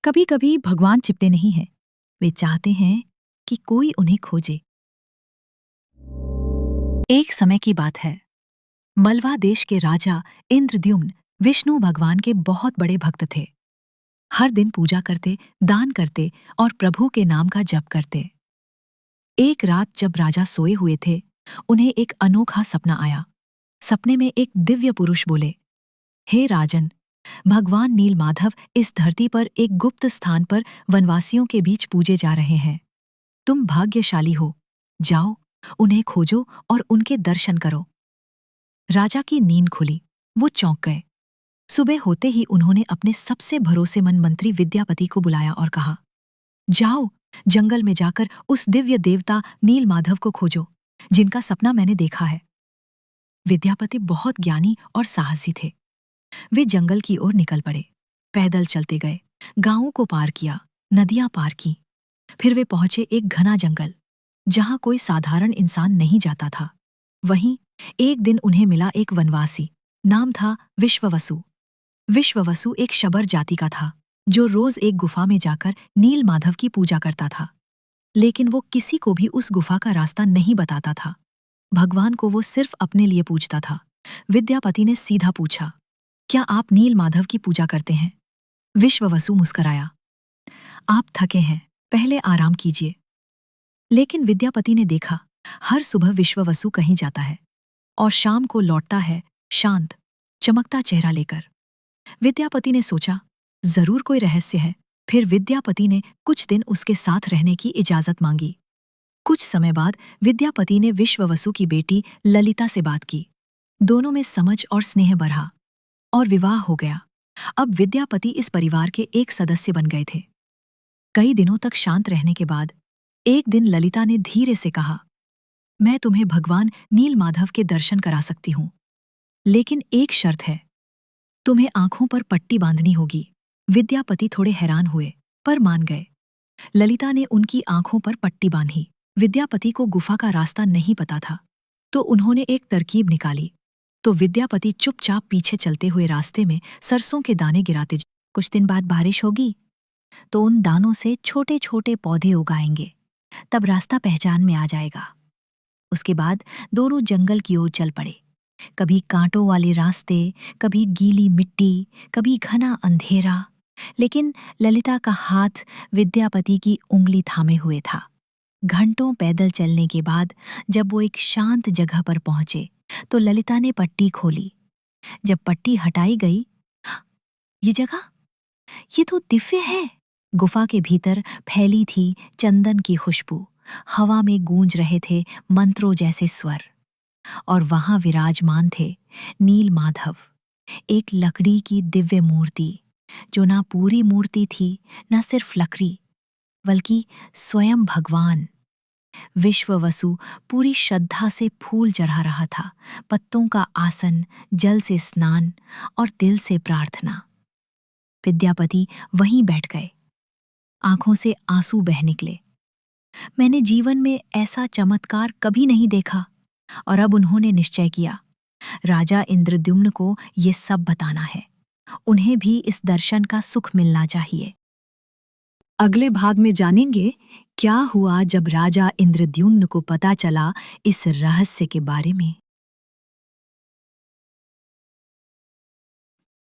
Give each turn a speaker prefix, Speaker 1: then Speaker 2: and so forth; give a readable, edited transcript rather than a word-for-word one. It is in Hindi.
Speaker 1: कभी कभी भगवान चिपते नहीं हैं। वे चाहते हैं कि कोई उन्हें खोजे। एक समय की बात है। मलवा देश के राजा इंद्रद्युम्न विष्णु भगवान के बहुत बड़े भक्त थे। हर दिन पूजा करते, दान करते और प्रभु के नाम का जप करते। एक रात जब राजा सोए हुए थे, उन्हें एक अनोखा सपना आया। सपने में एक दिव्य पुरुष बोले, हे राजन, भगवान नीलमाधव इस धरती पर एक गुप्त स्थान पर वनवासियों के बीच पूजे जा रहे हैं। तुम भाग्यशाली हो। जाओ, उन्हें खोजो और उनके दर्शन करो। राजा की नींद खुली। वो चौंक गए। सुबह होते ही उन्होंने अपने सबसे भरोसेमंद मंत्री विद्यापति को बुलाया और कहा, जाओ, जंगल में जाकर उस दिव्य देवता नीलमाधव को खोजो, जिनका सपना मैंने देखा है। विद्यापति बहुत ज्ञानी और साहसी थे। वे जंगल की ओर निकल पड़े। पैदल चलते गए, गांवों को पार किया, नदियां पार की। फिर वे पहुंचे एक घना जंगल, जहां कोई साधारण इंसान नहीं जाता था। वहीं एक दिन उन्हें मिला एक वनवासी। नाम था विश्ववसु। विश्ववसु एक शबर जाति का था, जो रोज एक गुफा में जाकर नीलमाधव की पूजा करता था। लेकिन वो किसी को भी उस गुफा का रास्ता नहीं बताता था। भगवान को वो सिर्फ अपने लिए पूजता था। विद्यापति ने सीधा पूछा, क्या आप नीलमाधव की पूजा करते हैं? विश्ववसु मुस्कराया, आप थके हैं, पहले आराम कीजिए। लेकिन विद्यापति ने देखा, हर सुबह विश्ववसु कहीं जाता है और शाम को लौटता है, शांत, चमकता चेहरा लेकर। विद्यापति ने सोचा, जरूर कोई रहस्य है। फिर विद्यापति ने कुछ दिन उसके साथ रहने की इजाजत मांगी। कुछ समय बाद विद्यापति ने विश्ववसु की बेटी ललिता से बात की। दोनों में समझ और स्नेह बढ़ा और विवाह हो गया। अब विद्यापति इस परिवार के एक सदस्य बन गए थे। कई दिनों तक शांत रहने के बाद एक दिन ललिता ने धीरे से कहा, मैं तुम्हें भगवान नीलमाधव के दर्शन करा सकती हूँ, लेकिन एक शर्त है, तुम्हें आंखों पर पट्टी बांधनी होगी। विद्यापति थोड़े हैरान हुए, पर मान गए। ललिता ने उनकी आंखों पर पट्टी बांधी। विद्यापति को गुफा का रास्ता नहीं पता था, तो उन्होंने एक तरकीब निकाली। तो विद्यापति चुपचाप पीछे चलते हुए रास्ते में सरसों के दाने गिराते। कुछ दिन बाद बारिश होगी, तो उन दानों से छोटे छोटे पौधे उगाएंगे। तब रास्ता पहचान में आ जाएगा। उसके बाद दोनों जंगल की ओर चल पड़े। कभी कांटों वाले रास्ते, कभी गीली मिट्टी, कभी घना अंधेरा। लेकिन ललिता का हाथ विद्यापति की उंगली थामे हुए था। घंटों पैदल चलने के बाद जब वो एक शांत जगह पर पहुंचे, तो ललिता ने पट्टी खोली। जब पट्टी हटाई गई, ये जगह, ये तो दिव्य है। गुफा के भीतर फैली थी चंदन की खुशबू। हवा में गूंज रहे थे मंत्रों जैसे स्वर। और वहां विराजमान थे नीलमाधव, एक लकड़ी की दिव्य मूर्ति, जो ना पूरी मूर्ति थी, ना सिर्फ लकड़ी, बल्कि स्वयं भगवान। विश्ववसु पूरी श्रद्धा से फूल चढ़ा रहा था, पत्तों का आसन, जल से स्नान और दिल से प्रार्थना। विद्यापति वहीं बैठ गए। आंखों से आंसू बह निकले। मैंने जीवन में ऐसा चमत्कार कभी नहीं देखा। और अब उन्होंने निश्चय किया, राजा इंद्रद्युम्न को ये सब बताना है। उन्हें भी इस दर्शन का सुख मिलना चाहिए। अगले भाग में जानेंगे क्या हुआ जब राजा इंद्रद्युम्न को पता चला इस रहस्य के बारे में।